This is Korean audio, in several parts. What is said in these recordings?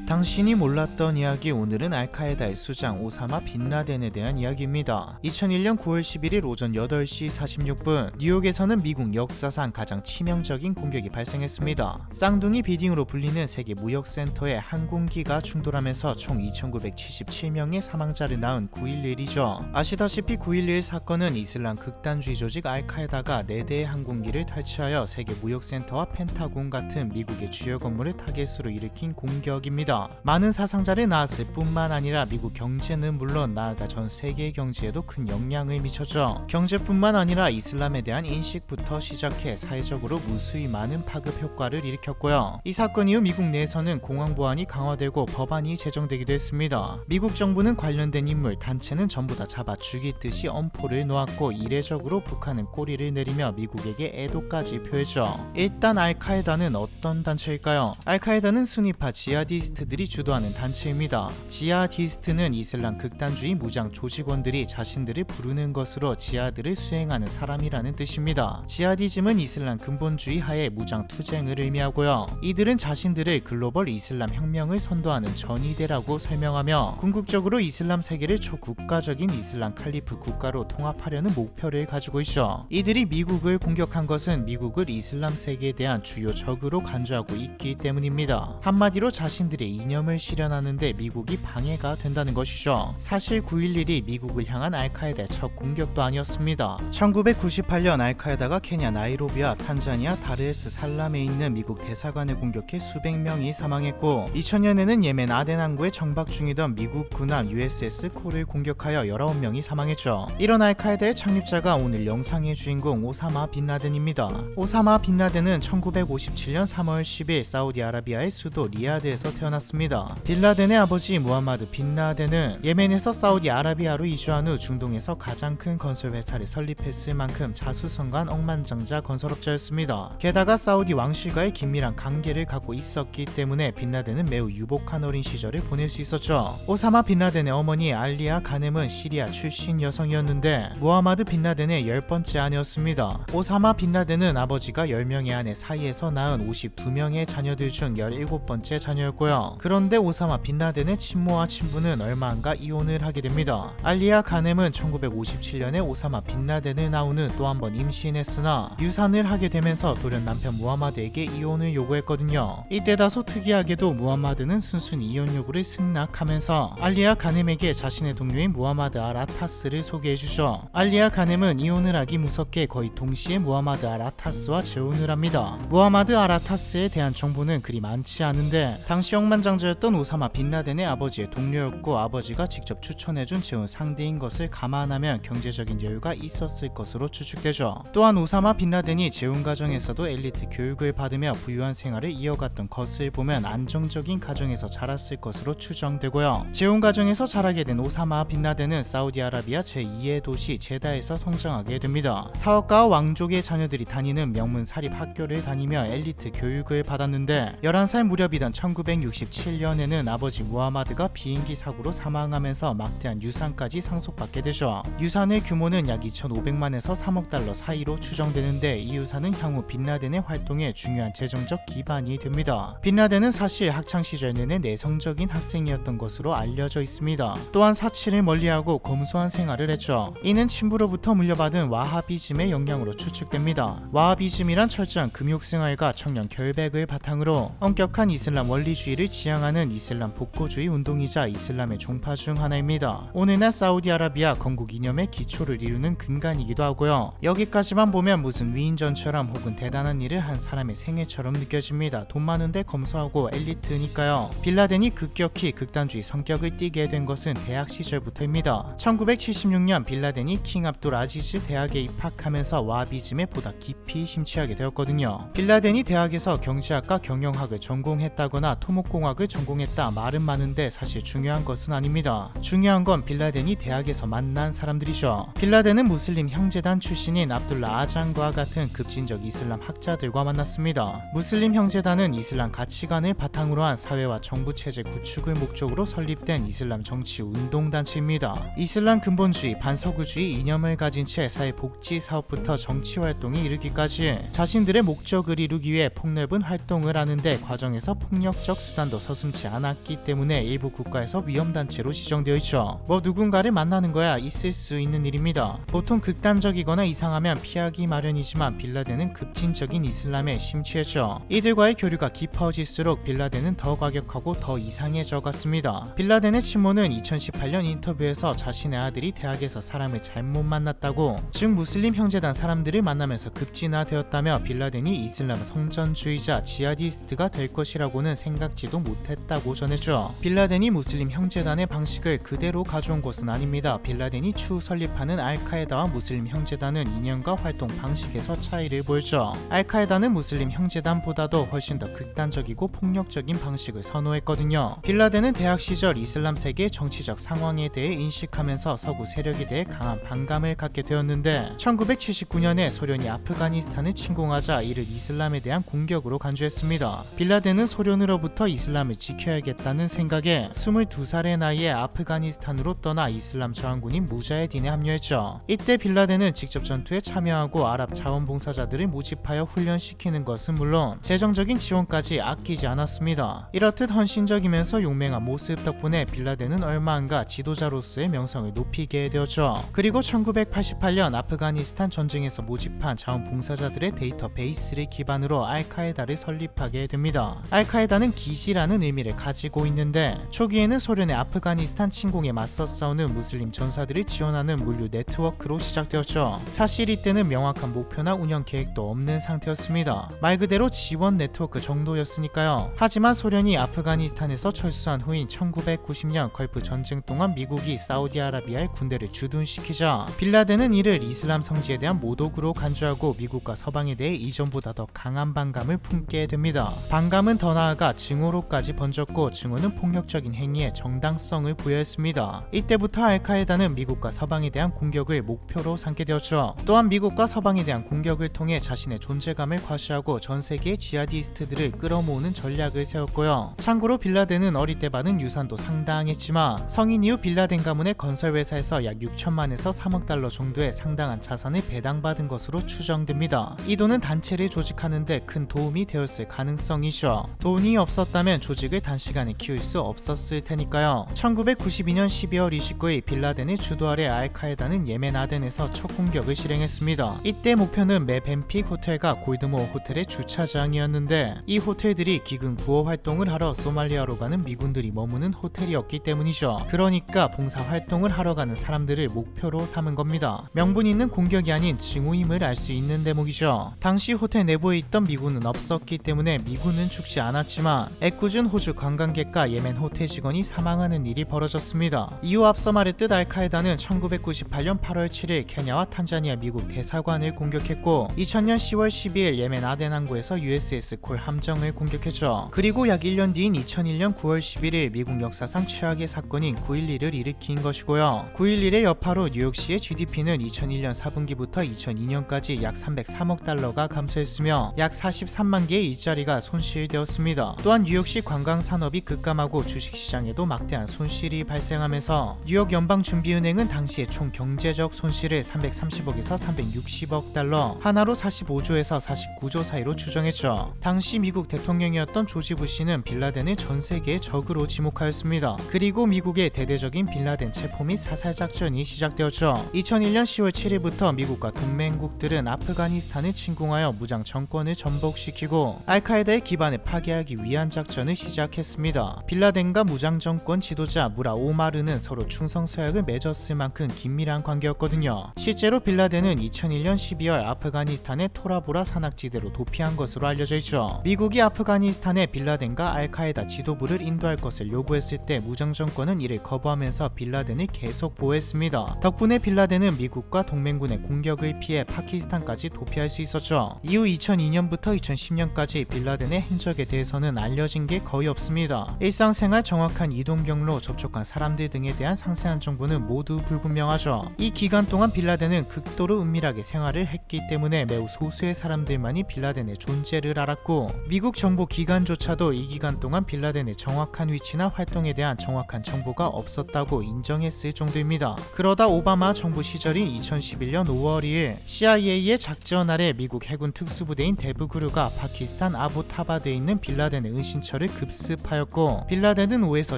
당신이 몰랐던 이야기. 오늘은 알카에다의 수장 오사마 빈라덴에 대한 이야기입니다. 2001년 9월 11일 오전 8시 46분 뉴욕에서는 미국 역사상 가장 치명적인 공격이 발생했습니다. 쌍둥이 비딩으로 불리는 세계 무역센터에 항공기가 충돌하면서 총 2,977명의 사망자를 낳은 9.11이죠. 아시다시피 9.11 사건은 이슬람 극단주의 조직 알카에다가 4대의 항공기를 탈취하여 세계 무역센터와 펜타곤 같은 미국의 주요 건물을 타겟으로 일으킨 공격입니다. 많은 사상자를 낳았을 뿐만 아니라 미국 경제는 물론 나아가 전 세계 경제에도 큰 영향을 미쳤죠. 경제뿐만 아니라 이슬람에 대한 인식부터 시작해 사회적으로 무수히 많은 파급 효과를 일으켰고요. 이 사건 이후 미국 내에서는 공항 보안이 강화되고 법안이 제정되기도 했습니다. 미국 정부는 관련된 인물, 단체는 전부 다 잡아 죽이듯이 엄포를 놓았고 이례적으로 북한은 꼬리를 내리며 미국에게 애도까지 표했죠. 일단 알카에다는 어떤 단체일까요? 알카에다는 순위파 지하디스트들이 주도하는 단체입니다. 지하디스트는 이슬람 극단주의 무장 조직원들이 자신들을 부르는 것으로 지하드를 수행하는 사람이라는 뜻입니다. 지하디즘은 이슬람 근본주의 하에 무장 투쟁을 의미하고요. 이들은 자신들을 글로벌 이슬람 혁명을 선도하는 전위대라고 설명하며 궁극적으로 이슬람 세계를 초국가적인 이슬람 칼리프 국가로 통합하려는 목표를 가지고 있죠. 이들이 미국을 공격한 것은 미국을 이슬람 세계에 대한 주요 적으로 간주하고 있기 때문입니다. 한마디로 자신들의 이념을 실현하는데 미국이 방해가 된다는 것이죠. 사실 9.11이 미국을 향한 알카에다의 첫 공격도 아니었습니다. 1998년 알카에다가 케냐 나이로비와 탄자니아 다르에스 살람에 있는 미국 대사관을 공격해 수백 명이 사망했고 2000년에는 예멘 아덴 항구에 정박 중이던 미국 군함 USS 콜을 공격하여 19명이 사망했죠. 이런 알카에다의 창립자가 오늘 영상의 주인공 오사마 빈라덴입니다. 오사마 빈라덴은 1957년 3월 10일 사우디아라비아의 수도 리야드에서 태어났습니다. 빈라덴의 아버지 무함마드 빈라덴은 예멘에서 사우디아라비아로 이주한 후 중동에서 가장 큰 건설 회사를 설립했을 만큼 자수성가한 억만장자 건설업자였습니다. 게다가 사우디 왕실과의 긴밀한 관계를 갖고 있었기 때문에 빈라덴은 매우 유복한 어린 시절을 보낼 수 있었죠. 오사마 빈라덴의 어머니 알리아 가넴은 시리아 출신 여성이었는데 무함마드 빈라덴의 10번째 아내였습니다. 오사마 빈라덴은 아버지가 10명의 아내 사이에서 낳은 52명의 자녀들 중 17번째 자녀였고요. 그런데 오사마 빈라덴의 친모와 친부는 얼마 안가 이혼을 하게 됩니다. 알리아 가넴은 1957년에 오사마 빈라덴을 낳은 후 또 한 번 임신했으나 유산을 하게 되면서 돌연 남편 무함마드에게 이혼을 요구했거든요. 이때 다소 특이하게도 무함마드는 순순히 이혼 요구를 승낙하면서 알리아 가넴에게 자신의 동료인 무함마드 알 아타스를 소개해주죠. 알리아 가넴은 이혼을 하기 무섭게 거의 동시에 무함마드 알 아타스와 재혼을 합니다. 무함마드 알 아타스에 대한 정보는 그리 많지 않은데 당시 억만장자였던 오사마 빈라덴의 아버지의 동료였고 아버지가 직접 추천해준 재혼 상대인 것을 감안하면 경제적인 여유가 있었을 것으로 추측되죠. 또한 오사마 빈라덴이 재혼 과정에서도 엘리트 교육을 받으며 부유한 생활을 이어갔던 것을 보면 안정적인 가정에서 자랐을 것으로 추정되고요. 재혼 과정에서 자라게 된 오사마 빈라덴은 사우디아라비아 제2의 도시 제다에서 성장하게 됩니다. 사업가와 왕족의 자녀들이 다니는 명문 사립 학교를 다니며 엘리트 교육을 받았는데 11살 무렵이던 1967년에는 아버지 무하마드가 비행기 사고로 사망하면서 막대한 유산까지 상속받게 되죠. 유산의 규모는 약 2,500만에서 3억 달러 사이로 추정되는데 이 유산은 향후 빈라덴의 활동에 중요한 재정적 기반이 됩니다. 빈라덴은 사실 학창시절 내내 내성적인 학생이었던 것으로 알려져 있습니다. 또한 사치를 멀리하고 검소한 생활을 했죠. 이는 친부로부터 물려받은 와하비즘의 영향으로 추측됩니다. 와하비즘이란 철저한 금욕생활과 청년 결백을 바탕으로 엄격한 이슬람 원리주의를 지향하는 이슬람 복고주의 운동이자 이슬람의 종파 중 하나입니다. 오늘날 사우디아라비아 건국 이념의 기초를 이루는 근간이기도 하고요. 여기까지만 보면 무슨 위인전처럼 혹은 대단한 일을 한 사람의 생애처럼 느껴집니다. 돈 많은데 검소하고 엘리트니까요. 빈라덴이 급격히 극단주의 성격을 띠게 된 것은 대학 시절부터입니다. 1976년 빈라덴이 킹 압둘 아지즈 대학에 입학하면서 와하비즘에 보다 깊이 심취하게 되었거든요. 빈라덴이 대학에서 경제학과 경영학을 전공했다거나 토목공학 경제과학을 전공했다 말은 많은데 사실 중요한 것은 아닙니다. 중요한 건 빌라덴이 대학에서 만난 사람들이죠. 빌라덴은 무슬림 형제단 출신인 압둘라 아잔과 같은 급진적 이슬람 학자들과 만났습니다. 무슬림 형제단은 이슬람 가치관을 바탕으로 한 사회와 정부 체제 구축을 목적으로 설립된 이슬람 정치 운동단체입니다. 이슬람 근본주의, 반서구주의 이념을 가진 채 사회복지 사업부터 정치 활동에 이르기까지 자신들의 목적을 이루기 위해 폭넓은 활동을 하는데 과정에서 폭력적 수단도 서슴지 않았기 때문에 일부 국가에서 위험단체로 지정되어 있죠. 누군가를 만나는 거야 있을 수 있는 일입니다. 보통 극단적이거나 이상하면 피하기 마련이지만 빌라덴은 급진적인 이슬람에 심취했죠. 이들과의 교류가 깊어질수록 빌라덴은 더 과격하고 더 이상해져 갔습니다. 빌라덴의 친모는 2018년 인터뷰에서 자신의 아들이 대학에서 사람을 잘못 만났다고, 즉 무슬림 형제단 사람들을 만나면서 급진화되었다며 빌라덴이 이슬람 성전주의자 지하디스트가 될 것이라고는 생각지도 못했다고 전했죠. 빌라덴이 무슬림 형제단의 방식을 그대로 가져온 것은 아닙니다. 빌라덴이 추후 설립하는 알카에다와 무슬림 형제단은 이념과 활동 방식에서 차이를 보였죠. 알카에다는 무슬림 형제단보다도 훨씬 더 극단적이고 폭력적인 방식을 선호했거든요. 빌라덴은 대학 시절 이슬람 세계의 정치적 상황에 대해 인식하면서 서구 세력에 대해 강한 반감을 갖게 되었는데 1979년에 소련이 아프가니스탄을 침공하자 이를 이슬람에 대한 공격으로 간주했습니다. 빌라덴은 소련으로부터 이슬람을 지켜야겠다는 생각에 22살의 나이에 아프가니스탄으로 떠나 이슬람 저항군인 무자헤딘에 합류했죠. 이때 빌라덴은 직접 전투에 참여하고 아랍 자원봉사자들을 모집하여 훈련시키는 것은 물론 재정적인 지원까지 아끼지 않았습니다. 이렇듯 헌신적이면서 용맹한 모습 덕분에 빌라덴은 얼마 안가 지도자로서의 명성을 높이게 되었죠. 그리고 1988년 아프가니스탄 전쟁에서 모집한 자원봉사자들의 데이터베이스를 기반으로 알카에다를 설립하게 됩니다. 알카에다는 기지라는 의미를 가지고 있는데 초기에는 소련의 아프가니스탄 침공에 맞서 싸우는 무슬림 전사들을 지원하는 물류 네트워크로 시작되었죠. 사실 이때는 명확한 목표나 운영 계획도 없는 상태였습니다. 말 그대로 지원 네트워크 정도였으니까요. 하지만 소련이 아프가니스탄에서 철수한 후인 1990년 걸프 전쟁 동안 미국이 사우디아라비아의 군대를 주둔시키자 빌라덴은 이를 이슬람 성지에 대한 모독으로 간주하고 미국과 서방에 대해 이전보다 더 강한 반감을 품게 됩니다. 반감은 더 나아가 증오로까지 번졌고 증오는 폭력적인 행위에 정당성을 부여했습니다. 이때부터 알카에다는 미국과 서방에 대한 공격을 목표로 삼게 되었죠. 또한 미국과 서방에 대한 공격을 통해 자신의 존재감을 과시하고 전 세계의 지하디스트들을 끌어모으는 전략을 세웠고요. 참고로 빌라덴은 어릴 때 받은 유산도 상당했지만 성인 이후 빌라덴 가문의 건설회사에서 약 6천만에서 3억 달러 정도의 상당한 자산을 배당받은 것으로 추정됩니다. 이 돈은 단체를 조직하는 데 큰 도움이 되었을 가능성이죠. 돈이 없었다면 조직을 단시간에 키울 수 없었을 테니까요. 1992년 12월 29일 빌라덴의 주도 아래 알카에다는 예멘 아덴에서 첫 공격을 실행했습니다. 이때 목표는 메벤픽 호텔과 골드모어 호텔의 주차장이었는데 이 호텔들이 기근 구호 활동을 하러 소말리아로 가는 미군들이 머무는 호텔이었기 때문이죠. 그러니까 봉사 활동을 하러 가는 사람들을 목표로 삼은 겁니다. 명분 있는 공격이 아닌 증오임을 알 수 있는 대목이죠. 당시 호텔 내부에 있던 미군은 없었기 때문에 미군은 죽지 않았지만 애꿎은 호주 관광객과 예멘 호텔 직원이 사망하는 일이 벌어졌습니다. 이후 앞서 말했듯 알카에다는 1998년 8월 7일 케냐와 탄자니아 미국 대사관을 공격했고 2000년 10월 12일 예멘 아덴 항구에서 USS 콜 함정을 공격했죠. 그리고 약 1년 뒤인 2001년 9월 11일 미국 역사상 최악의 사건인 9.11을 일으킨 것이고요. 9.11의 여파로 뉴욕시의 GDP는 2001년 4분기부터 2002년까지 약 303억 달러가 감소했으며 약 43만 개의 일자리가 손실되었습니다. 또한 뉴욕시 관광산업이 급감하고 주식시장에도 막대한 손실이 발생하면서 뉴욕 연방준비은행은 당시의 총 경제적 손실을 330억에서 360억 달러, 하나로 45조에서 49조 사이로 추정했죠. 당시 미국 대통령이었던 조지 부시는 빌라덴을 전 세계의 적으로 지목하였습니다. 그리고 미국의 대대적인 빌라덴 체포 및 사살작전이 시작되었죠. 2001년 10월 7일부터 미국과 동맹국들은 아프가니스탄을 침공하여 무장 정권을 전복시키고 알카에다의 기반을 파괴하기 위한 작전을 시작했습니다. 빌라덴과 무장 정권 지도자 무라 오마르는 서로 충성서약을 맺었을 만큼 긴밀한 관계였거든요. 실제로 빌라덴은 2001년 12월 아프가니스탄의 토라보라 산악지대로 도피한 것으로 알려져 있죠. 미국이 아프가니스탄에 빌라덴과 알카에다 지도부를 인도할 것을 요구했을 때 무장 정권은 이를 거부하면서 빌라덴을 계속 보호했습니다. 덕분에 빌라덴은 미국과 동맹군의 공격을 피해 파키스탄까지 도피할 수 있었죠. 이후 2002년부터 2010년까지 빌라덴의 행적에 대해서는 알려진 게 게 거의 없습니다. 일상생활 정확한 이동 경로, 접촉한 사람들 등에 대한 상세한 정보는 모두 불분명하죠. 이 기간 동안 빌라덴은 극도로 은밀하게 생활을 했기 때문에 매우 소수의 사람들만이 빌라덴의 존재를 알았고, 미국 정보 기관조차도 이 기간 동안 빌라덴의 정확한 위치나 활동에 대한 정확한 정보가 없었다고 인정했을 정도입니다. 그러다 오바마 정부 시절인 2011년 5월 2일 CIA의 작전 아래 미국 해군 특수부대인 데브그루가 파키스탄 아부타바드에 있는 빌라덴의 은신처를 급습하였고, 빌라덴은 5에서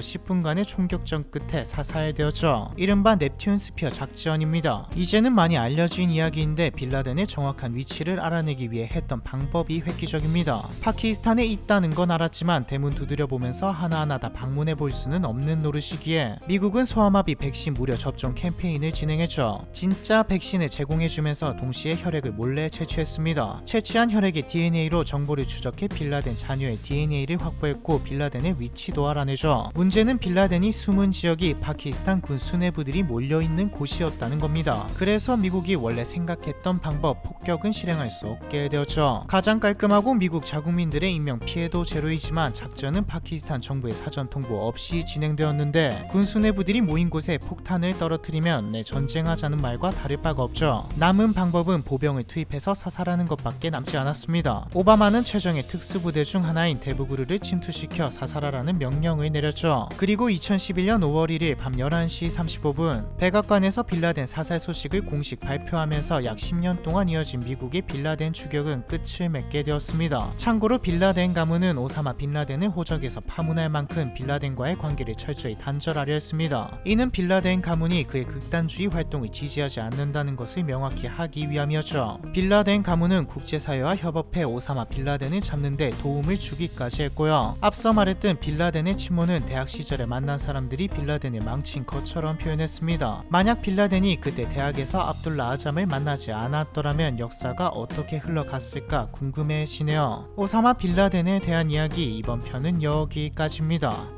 10분간의 총격전 끝에 사살되었죠. 이른바 넵튠 스피어 작전입니다. 이제는 많이 알려진 이야기인데 빌라덴의 정확한 위치를 알아내기 위해 했던 방법이 획기적입니다. 파키스탄에 있다는 건 알았지만 대문 두드려보면서 하나하나 다 방문해 볼 수는 없는 노릇이기에 미국은 소아마비 백신 무료 접종 캠페인을 진행했죠. 진짜 백신을 제공해주면서 동시에 혈액을 몰래 채취했습니다. 채취한 혈액의 DNA로 정보를 추적해 빌라덴 자녀의 DNA를 확보했고, 빌라덴의 위치도 알아내죠. 문제는 빌라덴이 숨은 지역이 파키스탄 군 수뇌부들이 몰려있는 곳이었다는 겁니다. 그래서 미국이 원래 생각했던 방법, 폭격은 실행할 수 없게 되었죠. 가장 깔끔하고 미국 자국민들의 인명 피해도 제로이지만 작전은 파키스탄 정부의 사전 통보 없이 진행되었는데, 군 수뇌부들이 모인 곳에 폭탄을 떨어뜨리면 전쟁하자는 말과 다를 바가 없죠. 남은 방법은 보병을 투입해서 사살하는 것밖에 남지 않았습니다. 오바마는 최정예 특수부대 중 하나인 데브그루를 침투시켜 사살하라는 명령을 내렸죠. 그리고 2011년 5월 1일 밤 11시 35분 백악관에서 빌라덴 사살 소식을 공식 발표하면서 약 10년 동안 이어진 미국의 빌라덴 추격은 끝을 맺게 되었습니다. 참고로 빌라덴 가문은 오사마 빈라덴을 호적에서 파문할 만큼 빌라덴과의 관계를 철저히 단절하려 했습니다. 이는 빌라덴 가문이 그의 극단주의 활동을 지지하지 않는다는 것을 명확히 하기 위함이었죠. 빌라덴 가문은 국제사회와 협업해 오사마 빈라덴을 잡는 데 도움을 주기까지 했고요. 앞서 말했던 빌라덴의 친모는 대학 시절에 만난 사람들이 빌라덴을 망친 것처럼 표현했습니다. 만약 빌라덴이 그때 대학에서 압둘라 아잠을 만나지 않았더라면 역사가 어떻게 흘러갔을까 궁금해지네요. 오사마 빈라덴에 대한 이야기, 이번 편은 여기까지입니다.